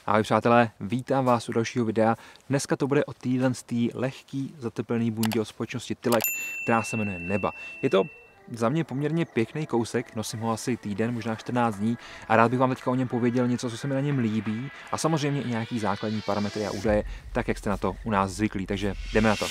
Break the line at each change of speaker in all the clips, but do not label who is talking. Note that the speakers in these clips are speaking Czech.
Ahoj přátelé, vítám vás u dalšího videa. Dneska to bude o téhle lehký zateplený bundě od společnosti Tylek, která se jmenuje Neba. Je to za mě poměrně pěkný kousek, nosím ho asi týden, možná 14 dní a rád bych vám teďka o něm pověděl něco, co se mi na něm líbí a samozřejmě i nějaký základní parametry a údaje, tak jak jste na to u nás zvyklí, takže jdeme na to.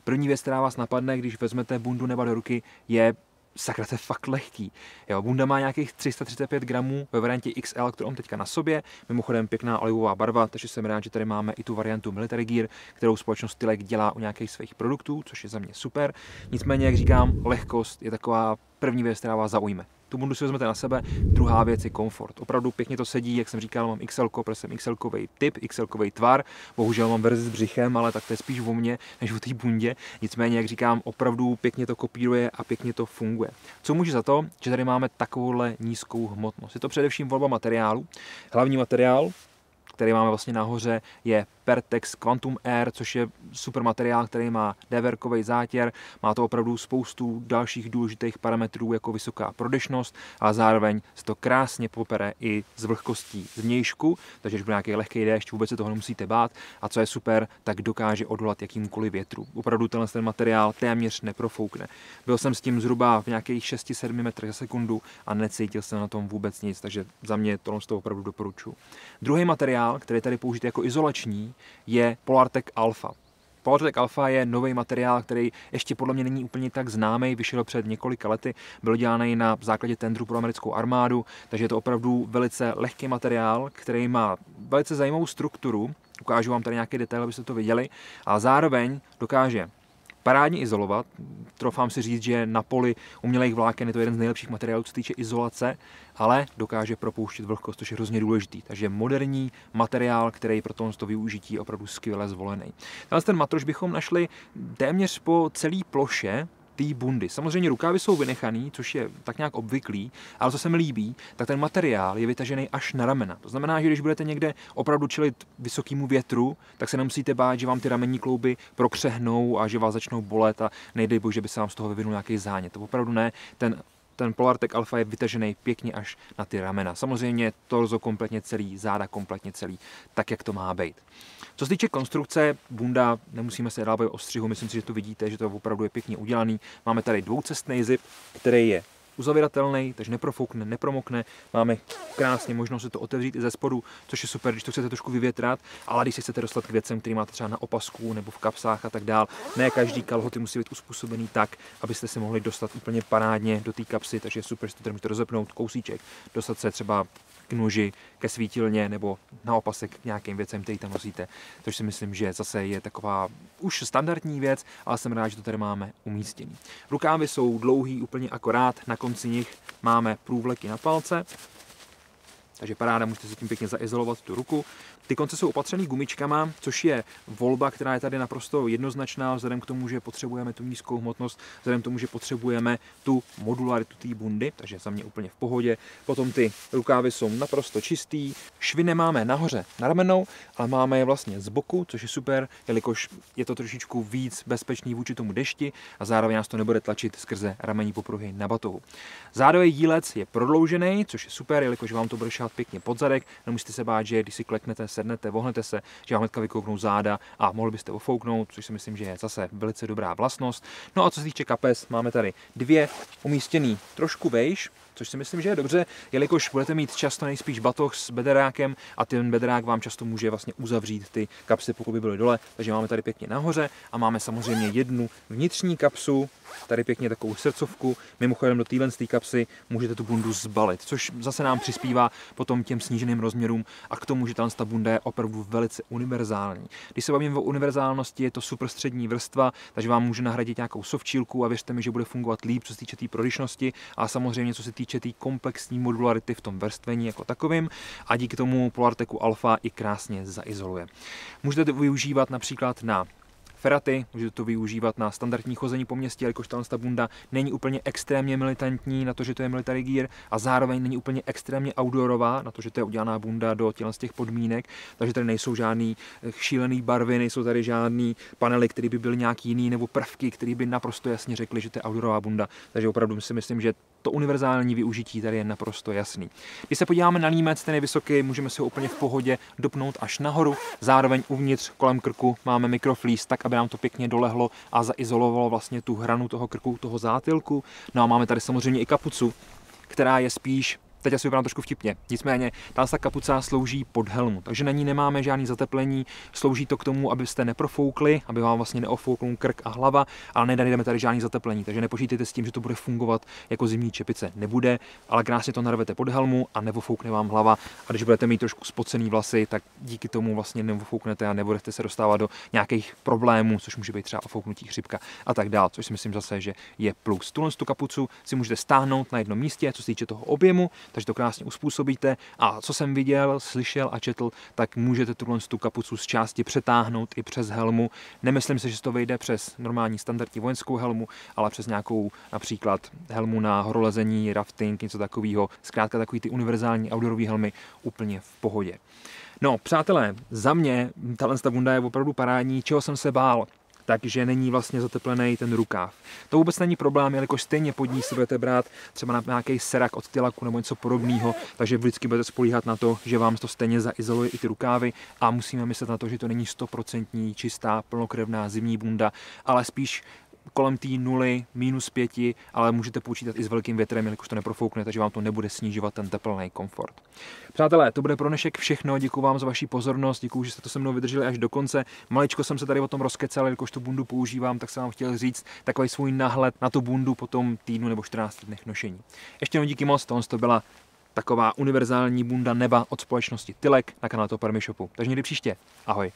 První věc, která vás napadne, když vezmete bundu Neba do ruky, je sakra, to je fakt lehký. Jo, bunda má nějakých 335 gramů ve variantě XL, kterou mám teďka na sobě. Mimochodem pěkná olivová barva, takže jsem rád, že tady máme i tu variantu Military Gear, kterou společnost Tylek dělá u nějakých svých produktů, což je za mě super. Nicméně, jak říkám, lehkost je taková první věc, která vás zaujme. Tu bundu si vezmete na sebe, druhá věc je komfort. Opravdu pěkně to sedí, jak jsem říkal, mám XL, protože jsem XL-kovej typ, XL-kovej tvar. Bohužel mám verzi s břichem, ale tak to je spíš o mně, než o té bundě. Nicméně, jak říkám, opravdu pěkně to kopíruje a pěkně to funguje. Co může za to, že tady máme takovouhle nízkou hmotnost? Je to především volba materiálu. Hlavní materiál, který máme vlastně nahoře, je Pertex Quantum Air, což je super materiál, který má DVR-kový zátěr, má to opravdu spoustu dalších důležitých parametrů, jako vysoká prodešnost, ale zároveň se to krásně popere i s vlhkostí zvnějšku, takže když bude nějaký lehký déšť, vůbec se toho nemusíte bát. A co je super, tak dokáže odolat jakýmkoliv větru. Opravdu ten materiál téměř neprofoukne. Byl jsem s tím zhruba v nějakých 6-7 metrech za sekundu a necítil jsem na tom vůbec nic, takže za mě tohle z toho opravdu doporučuji. Druhý materiál, který je tady použit jako izolační, je Polartec Alpha. Polartec Alpha je nový materiál, který ještě podle mě není úplně tak známý, vyšel před několika lety, byl dělaný na základě tendru pro americkou armádu, takže je to opravdu velice lehký materiál, který má velice zajímavou strukturu, ukážu vám tady nějaké detaily, abyste to viděli, a zároveň dokáže parádně izolovat. Troufám si říct, že na poli umělých vláken je to jeden z nejlepších materiálů, co se týče izolace, ale dokáže propouštět vlhkost, což je hrozně důležitý. Takže moderní materiál, který pro to využití je opravdu skvěle zvolený. Ten matroš bychom našli téměř po celé ploše té bundy. Samozřejmě rukávy jsou vynechaný, což je tak nějak obvyklý, ale co se mi líbí, tak ten materiál je vytažený až na ramena. To znamená, že když budete někde opravdu čelit vysokému větru, tak se nemusíte bát, že vám ty ramenní klouby prokřehnou a že vás začnou bolet a nejdej bože, že by se vám z toho vyvinul nějaký zánět. To opravdu ne. Ten Polartec Alpha je vytažený pěkně až na ty ramena. Samozřejmě torzo kompletně celý, záda kompletně celý, tak jak to má být. Co se týče konstrukce, bunda, nemusíme se dál bavit o střihu, myslím si, že to vidíte, že to opravdu je pěkně udělaný. Máme tady dvoucestný zip, který je uzavíratelný, takže neprofoukne, nepromokne. Máme krásně možnost se to otevřít i ze spodu, což je super, když to chcete trošku vyvětrat, ale když se chcete dostat k věcem, který máte třeba na opasku nebo v kapsách a tak dál. Ne každý kalhoty musí být uspůsobený tak, abyste se mohli dostat úplně parádně do té kapsy, takže je super, že to můžete rozepnout kousíček, dostat se třeba k noži, ke svítilně nebo na opasek k nějakým věcem, který tam nosíte, což si myslím, že zase je taková už standardní věc, ale jsem rád, že to tady máme umístěný. Rukávy jsou dlouhý úplně akorát, na konci nich máme průvleky na palce, takže paráda, můžete si tím pěkně zaizolovat tu ruku. Ty konce jsou opatřený gumičkama, což je volba, která je tady naprosto jednoznačná, vzhledem k tomu, že potřebujeme tu nízkou hmotnost, vzhledem k tomu, že potřebujeme tu modularitu té bundy, takže za mě úplně v pohodě. Potom ty rukávy jsou naprosto čistý, švy nemáme nahoře na ramenou, ale máme je vlastně z boku, což je super, jelikož je to trošičku víc bezpečný vůči tomu dešti a zároveň nás to nebude tlačit skrze ramení popruhy na batohu. Zádový dílec je prodloužený, což je super, jelikož vám to bude šát pěkně pod zadek, nemusíte se bát, že když si kleknete, sednete, vohnete se, že vám hnedka vykouknou záda a mohli byste ofouknout, což si myslím, že je zase velice dobrá vlastnost. No a co se týče kapes, máme tady dvě umístěný trošku vejš, což si myslím, že je dobře, jelikož budete mít často nejspíš batoh s bederákem a ten bederák vám často může vlastně uzavřít ty kapsy, pokud by byly dole, takže máme tady pěkně nahoře a máme samozřejmě jednu vnitřní kapsu, tady pěkně takovou srdcovku. Mimochodem do téhle kapsy můžete tu bundu zbalit, což zase nám přispívá potom těm sníženým rozměrům a k tomu, že ta bunda je opravdu velice univerzální. Když se bavíme o univerzálnosti, je to super střední vrstva, takže vám může nahradit nějakou sovčílku a věřte mi, že bude fungovat líp, co se týče té prodyšnosti a samozřejmě co se týče té komplexní modularity v tom vrstvení jako takovým a díky tomu Polartecu Alpha i krásně zaizoluje. Můžete to využívat například na Ferraty, můžete to využívat na standardní chození po městě, jelikož ta bunda není úplně extrémně militantní na to, že to je military gear a zároveň není úplně extrémně outdoorová na to, že to je udělaná bunda do těch podmínek, takže tady nejsou žádný šílený barvy, nejsou tady žádný panely, které by byly nějaký jiný nebo prvky, které by naprosto jasně řekly, že to je outdoorová bunda. Takže opravdu si myslím, že to univerzální využití tady je naprosto jasný. Když se podíváme na límec, ten je vysoký, můžeme si ho úplně v pohodě dopnout až nahoru. Zároveň uvnitř kolem krku máme mikroflís, tak aby nám to pěkně dolehlo a zaizolovalo vlastně tu hranu toho krku, toho zátylku. No a máme tady samozřejmě i kapucu, která je spíš, teď asi vypadá trošku vtipně, nicméně ta kapuca slouží pod helmu, takže na ní nemáme žádný zateplení, slouží to k tomu, abyste neprofoukli, aby vám vlastně neofouknul krk a hlava, ale nedáme tady žádný zateplení, takže nepočítejte s tím, že to bude fungovat jako zimní čepice. Nebude, ale krásně to narvete pod helmu a neofoukne vám hlava a když budete mít trošku spocený vlasy, tak díky tomu vlastně neofouknete a nebudete se dostávat do nějakých problémů, což může být třeba ofouknutí chřipka a tak dál, což si myslím zase, že je plus. Tu kapucu si můžete stáhnout na jednom místě, co se týče toho objemu, takže to krásně uspůsobíte a co jsem viděl, slyšel a četl, tak můžete tu kapucu z části přetáhnout i přes helmu. Nemyslím si, že to vyjde přes normální standardní vojenskou helmu, ale přes nějakou například helmu na horolezení, rafting, něco takového. Zkrátka takový ty univerzální outdoorové helmy úplně v pohodě. No, přátelé, za mě ta bunda je opravdu parádní, čeho jsem se bál. Takže není vlastně zateplený ten rukáv. To vůbec není problém, jelikož stejně pod ní si budete brát třeba na nějaký serak od tylaku nebo něco podobného, takže vždycky budete spolíhat na to, že vám to stejně zaizoluje i ty rukávy a musíme myslet na to, že to není 100% čistá, plnokrevná zimní bunda, ale spíš kolem té 0, -5, ale můžete počítat i s velkým větrem, jelikož to neprofoukne, takže vám to nebude snižovat ten teplný komfort. Přátelé, to bude pro dnešek všechno, děkuji vám za vaši pozornost, děkuji, že jste to se mnou vydrželi až do konce. Maličko jsem se tady o tom rozkecal, jelikož tu bundu používám, tak jsem vám chtěl říct takový svůj náhled na tu bundu po tom týdnu nebo 14 dnech nošení. Ještě jednou díky moc, to byla taková univerzální bunda neba od společnosti Tylek na kanále Permishopu. Takže někdy příště. Ahoj.